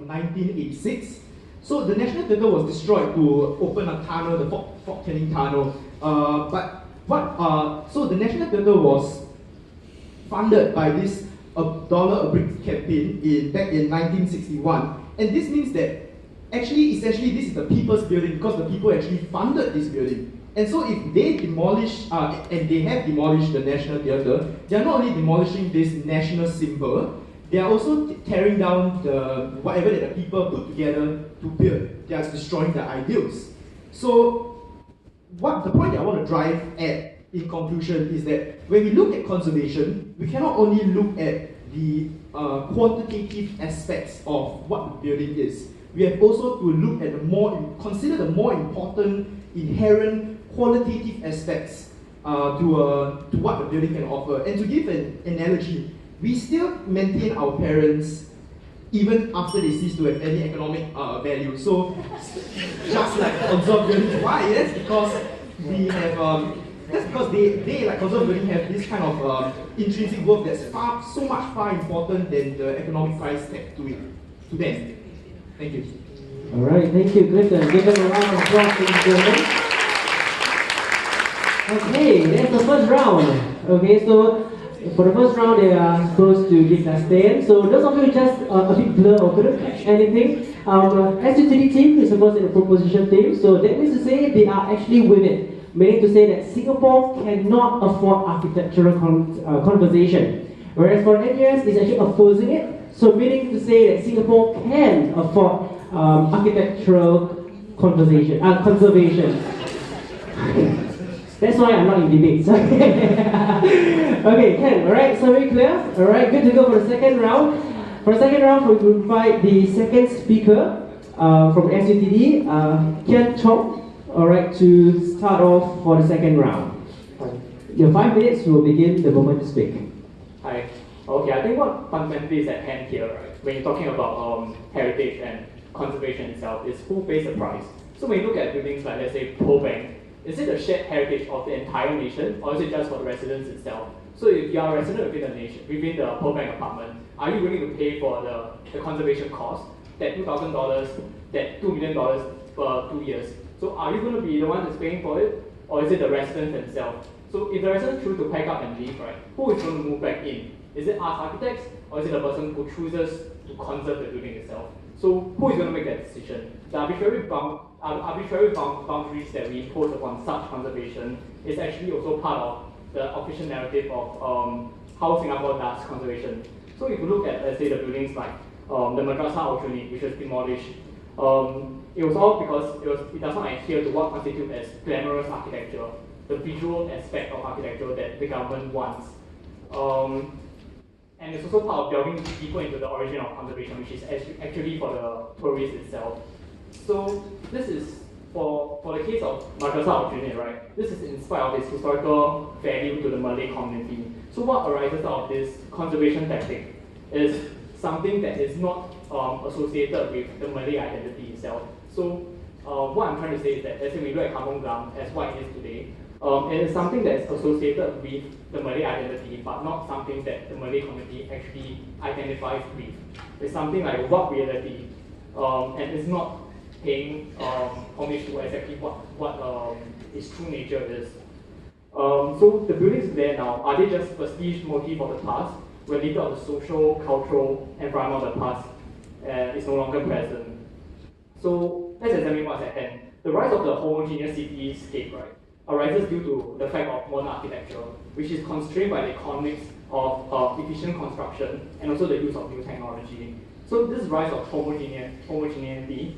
in 1986. So the National Theatre was destroyed to open a tunnel, the Fort Canning Tunnel. So the National Theatre was funded by this $1 a brick campaign back in 1961. And this means that essentially this is the people's building because the people actually funded this building. And so if they demolish, and they have demolished the National Theatre, they are not only demolishing this national symbol, they are also tearing down whatever that the people put together to build. They are destroying their ideals. So the point that I want to drive at in conclusion is that when we look at conservation, we cannot only look at the quantitative aspects of what the building is. We have also to look at consider the more important inherent qualitative aspects to what the building can offer. And to give an analogy, we still maintain our parents even after they cease to have any economic value. So just like conserved buildings, why? That's because we have they like conserved buildings have this kind of intrinsic worth that's so much far important than the economic price tag to them. Thank you. All right, thank you, Clifton. Give them a round of applause, ladies and gentlemen. Okay, that's the first round. Okay, so for the first round, they are supposed to give their stand. So those of you who just a bit blur or couldn't catch anything, SUTD team is supposed to be the proposition team. So that means to say they are actually with it, meaning to say that Singapore cannot afford architectural conversation, whereas for NUS is actually opposing it. So meaning to say that Singapore can afford architectural conversation, conservation. That's why I'm not in debates. Okay, Ken, alright, so very clear. Alright, good to go for the second round. For the second round, we will invite the second speaker from SUTD, Kian Chong, alright, to start off for the second round. Your 5 minutes will begin the moment you speak. Hi. Okay, I think what fundamentally is at hand here, right, when you're talking about heritage and conservation itself, is who pays the price. So when you look at buildings like, let's say, Pearl Bank, is it a shared heritage of the entire nation, or is it just for the residents itself? So if you are a resident within the nation, within the Pearl Bank apartment, are you willing to pay for the conservation cost, that $2,000, that $2 million per 2 years? So are you going to be the one that's paying for it, or is it the residents themselves? So if the residents choose to pack up and leave, right, who is going to move back in? Is it us architects, or is it the person who chooses to conserve the building itself? So who is going to make that decision? The arbitrary boundaries that we impose upon such conservation is actually also part of the official narrative of how Singapore does conservation. So if you look at, let's say, the buildings like the Madrasah Aljunied, which was demolished, it was all because it does not adhere to what constitutes as glamorous architecture, the visual aspect of architecture that the government wants. And it's also part of delving deeper into the origin of conservation, which is actually for the tourist itself. So this is, for the case of Madrasah Aljunied, right, this is in spite of its historical value to the Malay community. So what arises out of this conservation tactic is something that is not associated with the Malay identity itself. So what I'm trying to say is that, let's say we look at Kampong Glam as what it is today, it is something that is associated with the Malay identity, but not something that the Malay community actually identifies with. It's something like what reality, and it's not paying homage to exactly what its true nature is. So the buildings there now, are they just prestige motif of the past, where little of the social, cultural environment of the past is no longer present? So let's examine what's at hand. The rise of the homogeneous cityscape, right, arises due to the fact of modern architecture, which is constrained by the economics of efficient construction and also the use of new technology. So this rise of homogeneity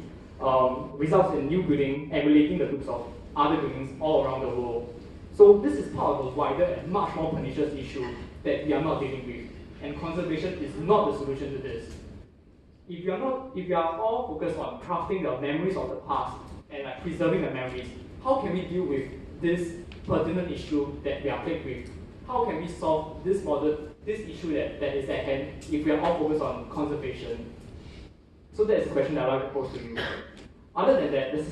results in new building emulating the looks of other buildings all around the world. So this is part of a wider and much more pernicious issue that we are not dealing with, and conservation is not the solution to this. If you are all focused on crafting the memories of the past and like preserving the memories, how can we deal with this pertinent issue that we are plagued with? How can we solve this issue that is at hand if we are all focused on conservation? So that is the question that I'd like to pose to you. Other than that, the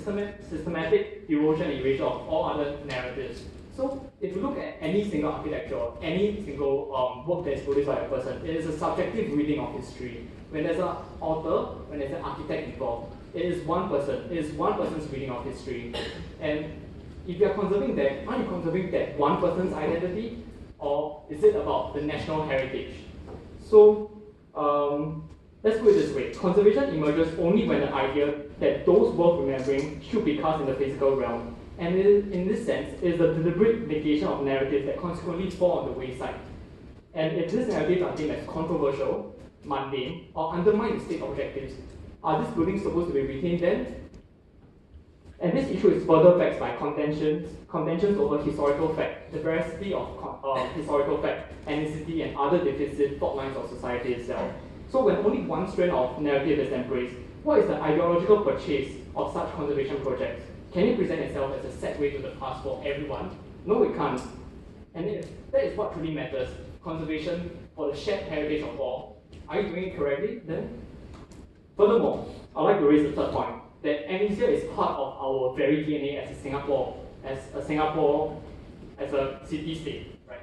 systematic erosion and erasure of all other narratives. So if you look at any single architecture, any single work that is produced by a person, it is a subjective reading of history. when there's an author, when there's an architect involved, it is one person. It is one person's reading of history. And if you're conserving that, are you conserving that one person's identity? Or is it about the national heritage? So, let's put it this way. Conservation emerges only when the idea that those worth remembering should be cast in the physical realm. And in this sense, it is the deliberate negation of narratives that consequently fall on the wayside. And if these narratives are deemed as controversial, mundane, or undermine the state objectives, are these buildings supposed to be retained then? And this issue is further vexed by contentions over historical fact, the veracity of historical fact, ethnicity, and other divisive fault lines of society itself. So when only one strand of narrative is embraced, what is the ideological purchase of such conservation projects? Can it present itself as a set way to the past for everyone? No, it can't. And that is what truly matters, conservation for the shared heritage of all. Are you doing it correctly then? Furthermore, I'd like to raise the third point, that amnesia is part of our very DNA as a Singapore, as a city-state, right?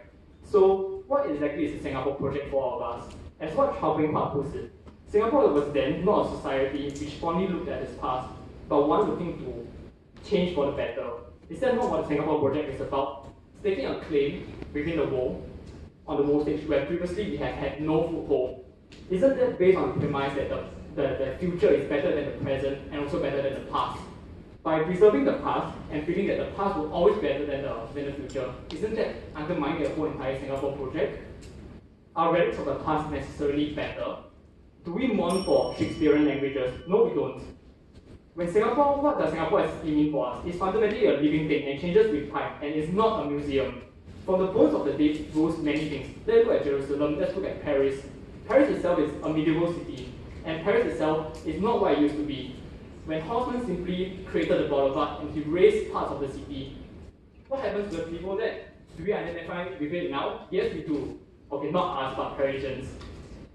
So, what exactly is the Singapore project for all of us? As what Chow Ping Park puts it, Singapore was then not a society which fondly looked at its past, but one looking to change for the better. Is that not what the Singapore project is about? Staking a claim within the world, on the world stage, where previously we have had no foothold. Isn't that based on the premise that the future is better than the present and also better than the past? By preserving the past and feeling that the past will always be better than the future, isn't that undermining the whole entire Singapore project? Are relics of the past necessarily better? Do we mourn for Shakespearean languages? No, we don't. What does Singapore actually mean for us? It's fundamentally a living thing and changes with time, and it's not a museum. From the bones of the dead rose many things. Let's look at Jerusalem, let's look at Paris. Paris itself is a medieval city, and Paris itself is not what it used to be. When horsemen simply created the boulevard and erased parts of the city, what happens to the people there? Do we identify with it now? Yes, we do. Okay, not us, but Parisians.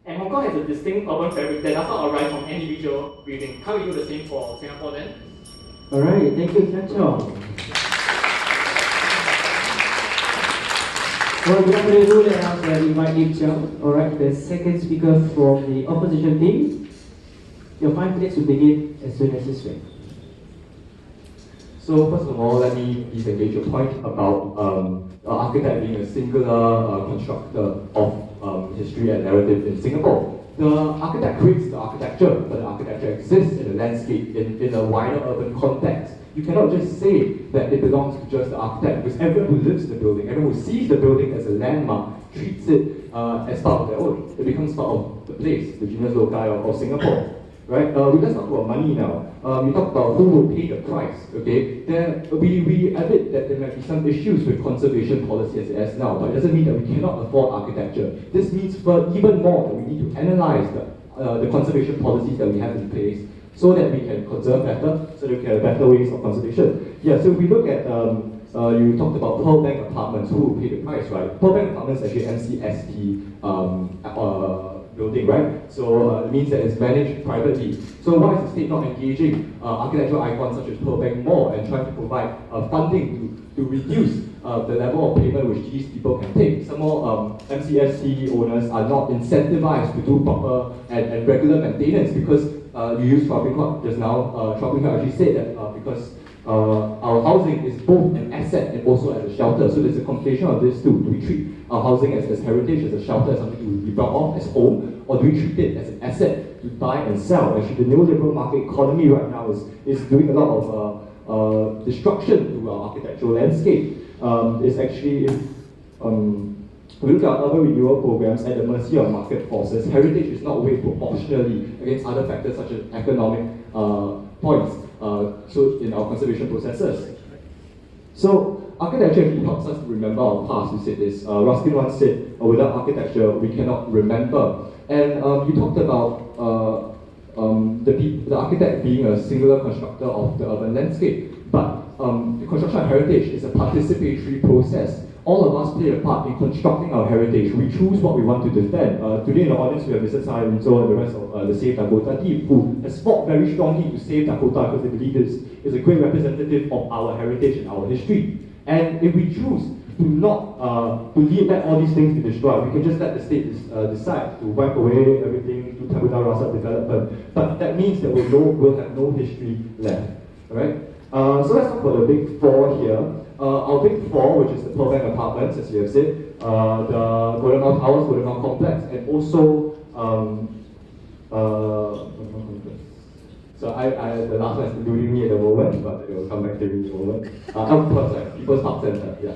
And Hong Kong has a distinct urban fabric that does not arise from any visual building. Can't we do the same for Singapore then? Alright, thank you, Chancho. Well, without further ado, let us invite Lim Chiang, alright, the second speaker from the opposition team. Your 5 minutes will begin as soon as it's ready. So first of all, let me disengage your point about architect being a singular constructor of history and narrative in Singapore. The architect creates the architecture, but the architecture exists in the landscape in a wider urban context. You cannot just say that it belongs to just the architect, because everyone who lives in the building, everyone who sees the building as a landmark, treats it as part of their own. It becomes part of the place, the genius loci of Singapore. Right? Let's talk about money now. We talk about who will pay the price. Okay, we admit that there might be some issues with conservation policy as it is now, but it doesn't mean that we cannot afford architecture. This means for even more that we need to analyze the conservation policies that we have in place, so that we can conserve better, so that we can have better ways of conservation. Yeah. So if we look at you talked about Pearl Bank apartments, who will pay the price, right? Pearl Bank apartments is actually MCST. Building, right? So it means that it's managed privately. So why is the state not engaging architectural icons such as Pearl Bank more and trying to provide funding to reduce the level of payment which these people can take? Some more MCST owners are not incentivized to do proper and regular maintenance, because you used Chow Ping Park just now. Chow Ping Park actually said that because our housing is both an asset and also as a shelter. So there's a conflation of this too. Do we treat our housing as heritage, as a shelter, as something to be brought off as home, or do we treat it as an asset to buy and sell? Actually, the neoliberal market economy right now is doing a lot of destruction to our architectural landscape. It's actually, if we look at our urban renewal programs at the mercy of market forces, heritage is not weighed proportionally against other factors such as economic points. So in our conservation processes. So architecture actually helps us to remember our past. We said this. Ruskin once said, without architecture, we cannot remember. And you talked about the architect being a singular constructor of the urban landscape. But the construction of heritage is a participatory process. All of us play a part in constructing our heritage. We choose what we want to defend. Today in the audience we have Mr. Tsai Rinzo and the rest of the Save Dakota team, who has fought very strongly to save Dakota because they believe this is a great representative of our heritage and our history. And if we choose to leave let all these things be destroyed. We can just let the state decide to wipe away everything, do tabula rasa development. But that means that we'll have no history left. Alright? So let's talk about the big four here. Our big four, which is the Pearl Bank Apartments, as you have said, the Golden Mile Towers, Golden Mile Complex, and also so the last one is eluding me at the moment, but it will come back to me in a moment. People's Park Centre, yeah.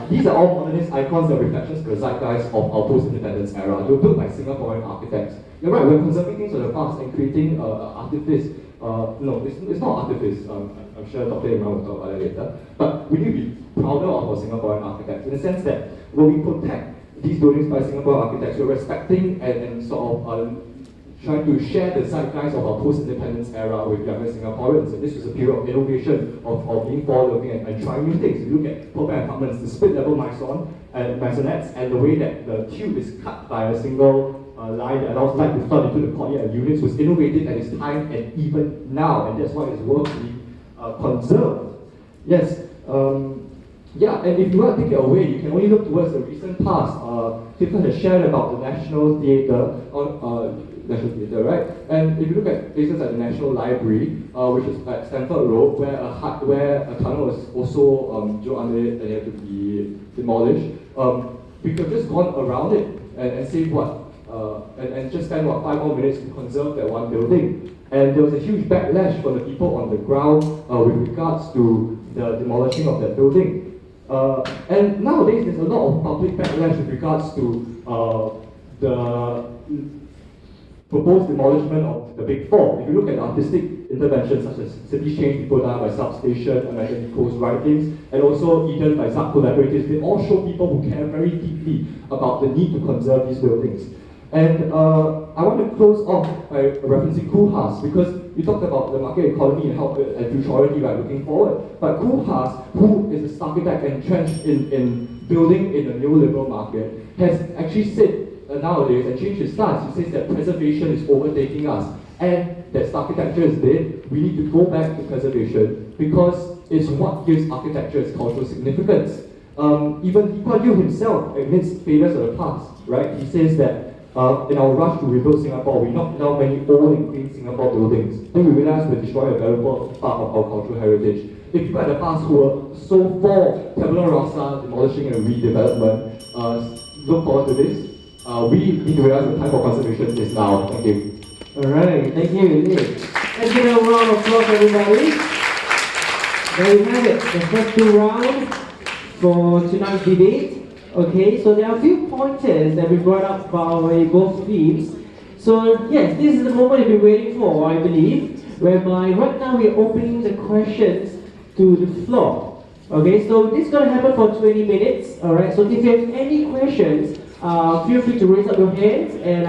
These are all modernist icons and reflections of the zeitgeist of our post-independence era. They were built by Singaporean architects. You're right, we're conserving things from the past and creating artifice. No, it's not artifice. I'm sure Dr. Imran will talk about that later. But we need to be prouder of our Singaporean architects in the sense that when we protect these buildings by Singapore architects, we're respecting and sort of trying to share the zeitgeist of our post-independence era with younger Singaporeans. And this was a period of innovation, of being forward-looking and trying new things. If you look at Pearl Bank Apartments, the split-level maisonettes, and the way that the tube is cut by a single line that allows light to flood into the courtyard units was innovative at its time and even now, and that's why it's worth being conserved. Yes. Yeah, and if you want to take it away, you can only look towards the recent past. People have shared about the National Theatre, right? And if you look at places like the National Library, which is at Stamford Road, where a tunnel was also drilled under it and had to be demolished, we could have just gone around it and say what? And just spend 5 more minutes to conserve that one building. And there was a huge backlash from the people on the ground with regards to the demolishing of that building. And nowadays there's a lot of public backlash with regards to the proposed demolishment of the Big Four. If you look at artistic interventions such as City Change People Down by Substation, American Eco's writings, and also Eden by Zach collaborators, they all show people who care very deeply about the need to conserve these buildings. And I want to close off by referencing Koolhaas, because you talked about the market economy and how and futurity by looking forward. But Koolhaas, who is a architect entrenched in building in a neoliberal market, has actually said nowadays and changed his stance. He says that preservation is overtaking us, and that architecture is dead. We need to go back to preservation because it's what gives architecture its cultural significance. Even Lee Kuan Yew himself admits failures of the past, right? He says that in our rush to rebuild Singapore, we knocked down many old and clean Singapore buildings. Then we realized we destroyed a valuable part of our cultural heritage. If people at the past who were so for tabula rasa, demolishing and redevelopment, look forward to this. We need to realize the time for conservation is now. Thank you. Alright, thank you, Nick. Let's give a round of applause, everybody. There you have it, the first 2 rounds for tonight's debate. Okay, so there are a few pointers that we brought up by both teams. So yes, this is the moment you've been waiting for, I believe, whereby right now we're opening the questions to the floor. Okay, so this is going to happen for 20 minutes. Alright, so if you have any questions, feel free to raise up your hands, and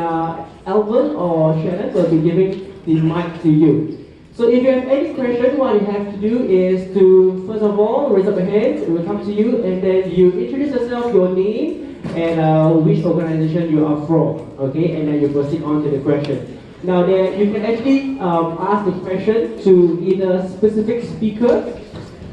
Alvin or Shannon will be giving the mic to you. So if you have any question, what you have to do is to, first of all, raise up your hands, it will come to you, and then you introduce yourself, your name, and which organization you are from, okay, and then you proceed on to the question. Now there, you can actually ask the question to either specific speaker,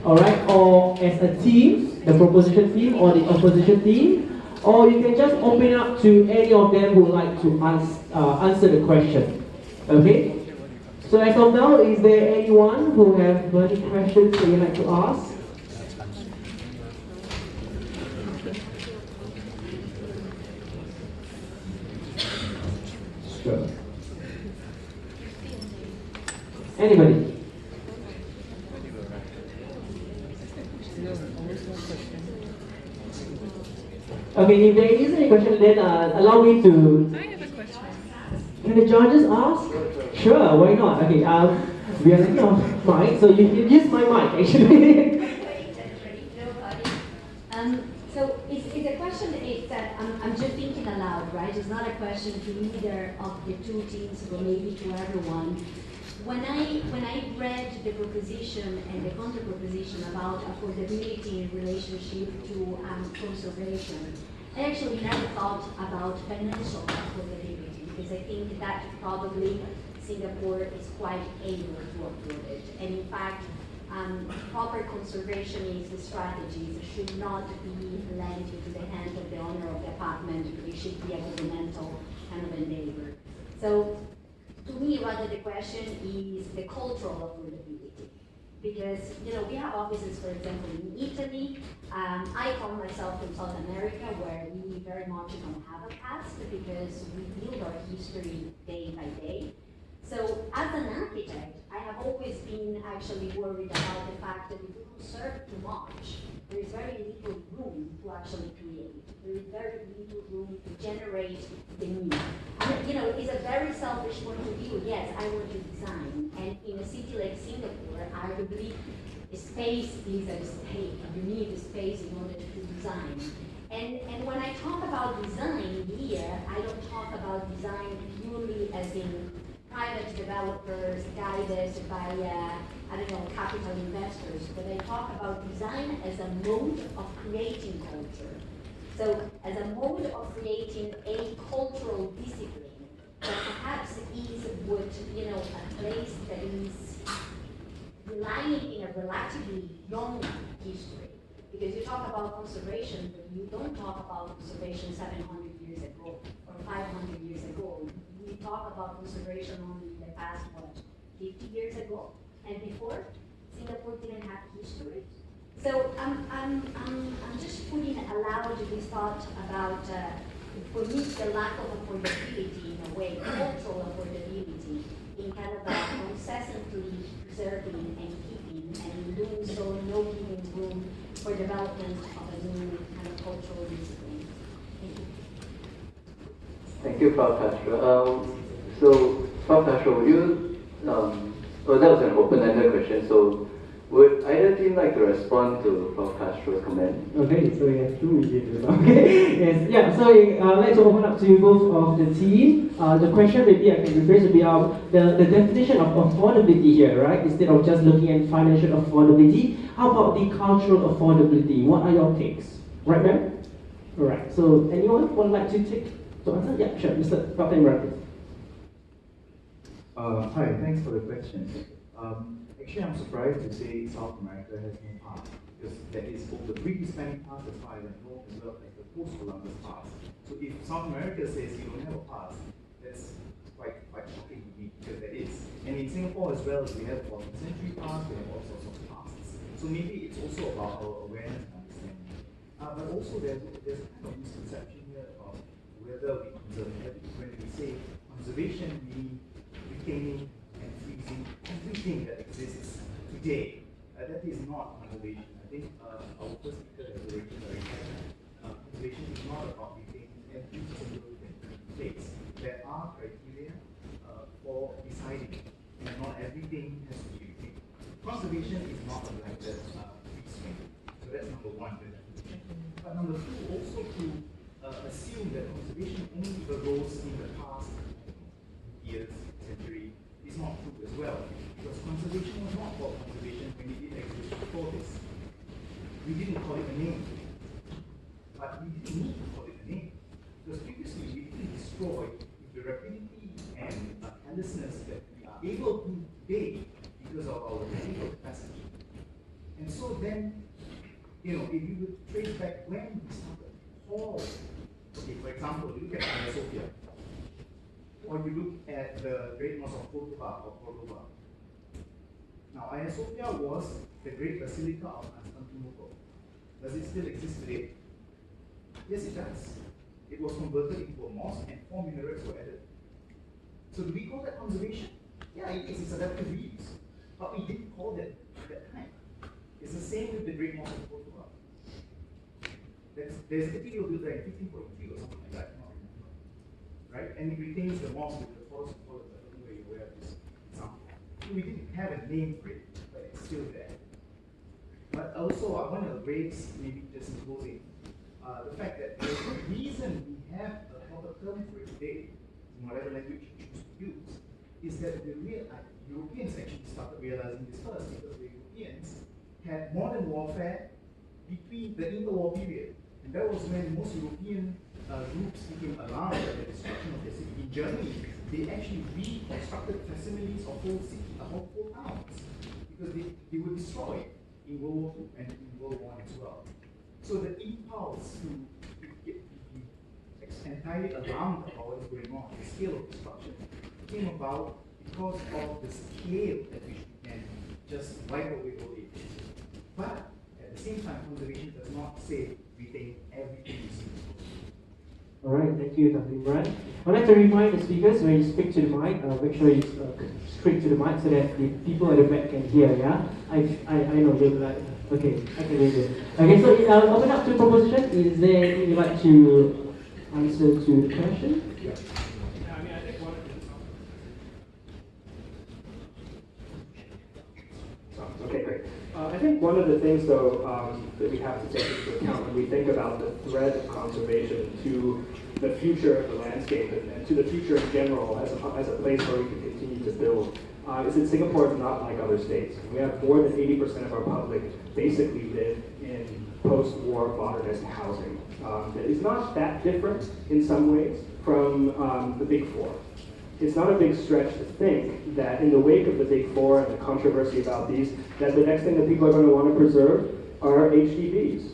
alright, or as a team, the proposition team or the opposition team, or you can just open up to any of them who would like to answer the question, okay? So as of now, is there anyone who have any questions that you'd like to ask? Sure. Anybody? Okay, if there is any question, then allow me to... I have a question. Can the judges ask? Sure, why not? Okay, we are running off mic, so you can use my mic actually. So it's a question is that I'm just thinking aloud, right? It's not a question to either of the two teams, or maybe to everyone. When I read the proposition and the counter proposition about affordability in relationship to conservation, I actually never thought about financial affordability, because I think that probably Singapore is quite able to afford it. And in fact, proper conservationist strategies should not be lent into the hands of the owner of the apartment. It should be a governmental kind of endeavor. So, to me, rather the question is the cultural affordability. Because, we have offices, for example, in Italy. I come myself from South America, where we very much don't have a past because we build our history day by day. So, as an architect, I have always been actually worried about the fact that if we conserve too much, there is very little room to actually create. There is very little room to generate the new. It's a very selfish point of view. Yes, I want to design. And in a city like Singapore, arguably, space is at stake. You need space in order to design. And when I talk about design here, I don't talk about design purely as in private developers guided by, capital investors, but I talk about design as a mode of creating culture. So as a mode of creating a cultural discipline that perhaps is what, a place that is relying in a relatively young history. Because you talk about conservation, but you don't talk about conservation 700 years ago or 500 years ago. We talk about conservation only in the past, 50 years ago? And before, Singapore didn't have history. So I'm just putting aloud this thought about, for me, the lack of affordability in a way, cultural affordability, in kind of incessantly preserving and keeping, and in doing so, no giving room for development of a new kind of cultural discipline. Thank you. Thank you, Prof. Castro. So, Prof. Castro, would you, that was an open-ended question, so would either team like to respond to Prof. Castro's comment? Okay, so we have two reviews. Okay, yes, yeah. So I'd like to open up to both of the team. The question maybe I can rephrase would be the definition of affordability here, right? Instead of just looking at financial affordability, how about the cultural affordability? What are your takes? Right, ma'am? All right. So anyone would like to take to answer? Yeah, sure, Mr. Dr. Imran. Hi, thanks for the question. Actually, I'm surprised to say South America has no past, because there is both the pre-Hispanic past as far as I know, as well as the post-Columbus past. So if South America says you don't have a past, that's quite shocking to me, because there is. And in Singapore as well, we have 14th century past, we have all sorts of pasts. So maybe it's also about our awareness and understanding. But also there's a kind of misconception here about whether we conserve. When we say conservation, we mean retaining and freezing everything that exists today. That is not conservation. I think our first speaker has already clarified that. Conservation is not about retaining every single thing in place. There are criteria for deciding, and not everything has to be retained. Conservation is not a blanket free swing. So that's number one. But number two, also to assume that conservation only arose in the past years, century, is not true as well. Because conservation was not called conservation when it did exist before this. We didn't call it a name. But we didn't need to call it a name. Because previously we didn't destroy the rapidity and carelessness that we are able to today because of our technical capacity. And so then, if you would trace back when we started all, okay, for example, you look at Hagia Sophia, or you look at the Great Mosque of Cordoba. Now, Hagia Sophia was the Great Basilica of Constantinople. Does it still exist today? Yes, it does. It was converted into a mosque and 4 minarets were added. So do we call that conservation? Yeah, it is. It's adaptive reuse. But we didn't call that at that time. It's the same with the Great Mosque of Cordoba. There's a cathedral built there in 1543 or something like that. Right? And it retains the mosque with the forest of colors. I don't know where you're aware of this example. We didn't have a name for it, but it's still there. But also, I want to raise, maybe just in closing, the fact that the reason we have a proper term for it today, in whatever language you choose to use, is that the Europeans actually started realizing this first, because the Europeans had modern warfare between the interwar period. And that was when most European groups became alarmed at the destruction of their city. In Germany, they actually reconstructed facsimiles of whole towns because they were destroyed in World War II and in World War I as well. So the impulse to be entirely alarmed about what is going on, the scale of destruction, came about because of the scale at which we can just wipe away old age. But at the same time, conservation does not say retain everything you see. Alright, thank you, Dr. Imran. I'd like to remind the speakers when you speak to the mic, make sure you speak to the mic so that the people at the back can hear, yeah? I know, you're like, okay, I can hear you. Okay, so I'll open up to proposition. Is there anything you'd like to answer to the question? Yeah, I mean, I think one of the... Okay, great. I think one of the things, though, that we have to take into account when we think about the threat of conservation to the future of the landscape and to the future in general as a place where we can continue to build is that Singapore is not like other states. We have more than 80% of our public basically live in post-war modernist housing. That is not that different in some ways from the Big Four. It's not a big stretch to think that in the wake of the Big Four and the controversy about these, that the next thing that people are going to want to preserve are HDBs.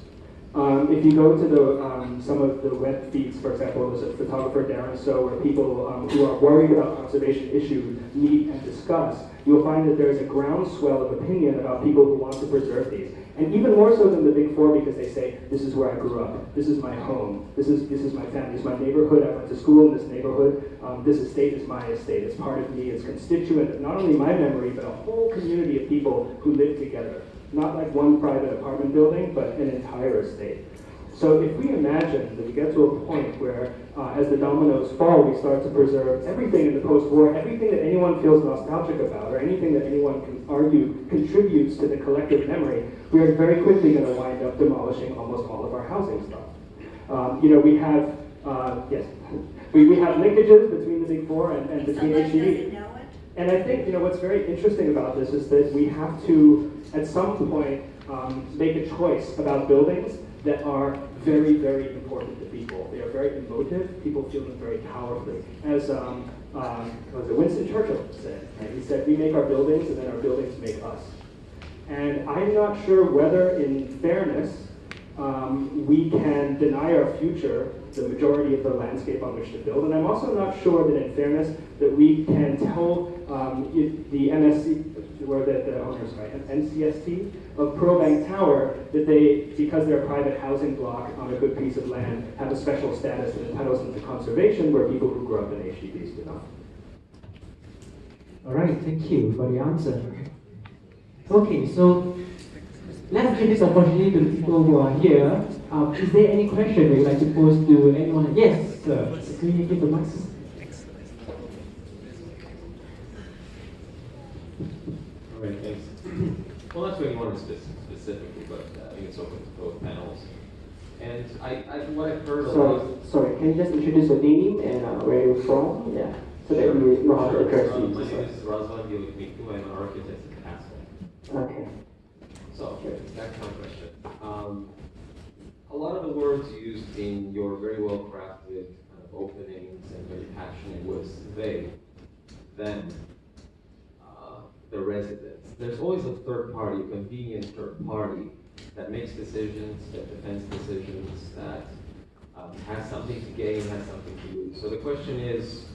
If you go to some of the web feeds, for example, there's a photographer, Darren So, where people who are worried about conservation issues meet and discuss, you'll find that there's a groundswell of opinion about people who want to preserve these. And even more so than the Big Four, because they say, this is where I grew up, this is my home, this is my family, this is my neighborhood, I went to school in this neighborhood, this estate is my estate, it's part of me, it's constituent of not only my memory, but a whole community of people who live together. Not like one private apartment building, but an entire estate. So if we imagine that we get to a point where, as the dominoes fall, we start to preserve everything in the post-war, everything that anyone feels nostalgic about, or anything that anyone can argue contributes to the collective memory, we are very quickly going to wind up demolishing almost all of our housing stuff. We have, yes, we have linkages between the Big Four and between HDB. And I think, what's very interesting about this is that we have to, at some point, make a choice about buildings that are very, very important to people. They are very emotive. People feel them very powerfully. As Winston Churchill said, right? He said, we make our buildings and then our buildings make us. And I'm not sure whether, in fairness, we can deny our future the majority of the landscape on which to build. And I'm also not sure that, in fairness, that we can tell the MSC, or the owners, right, NCST of Pearlbank Tower, that they, because they're a private housing block on a good piece of land, have a special status that entitles them to conservation where people who grew up in HDBs do not. All right, thank you for the answer. Okay, so let's give this opportunity to the people who are here. Is there any question that you'd like to pose to anyone? Yes, sir. Can you give the mic? All right, thanks. Well, not to anyone specifically, but I think it's open to both panels. And what I've heard a lot. Sorry, can you just introduce your name and where you're from? Yeah, so that we know how to address you. My name is Razvan Yolikmiku. I'm an architect at TAS. Okay. So, back to my question. A lot of the words used in your very well crafted kind of openings and very passionate was they, them, the residents. There's always a third party, a convenient third party that makes decisions, that defends decisions, that has something to gain, has something to lose. So the question is,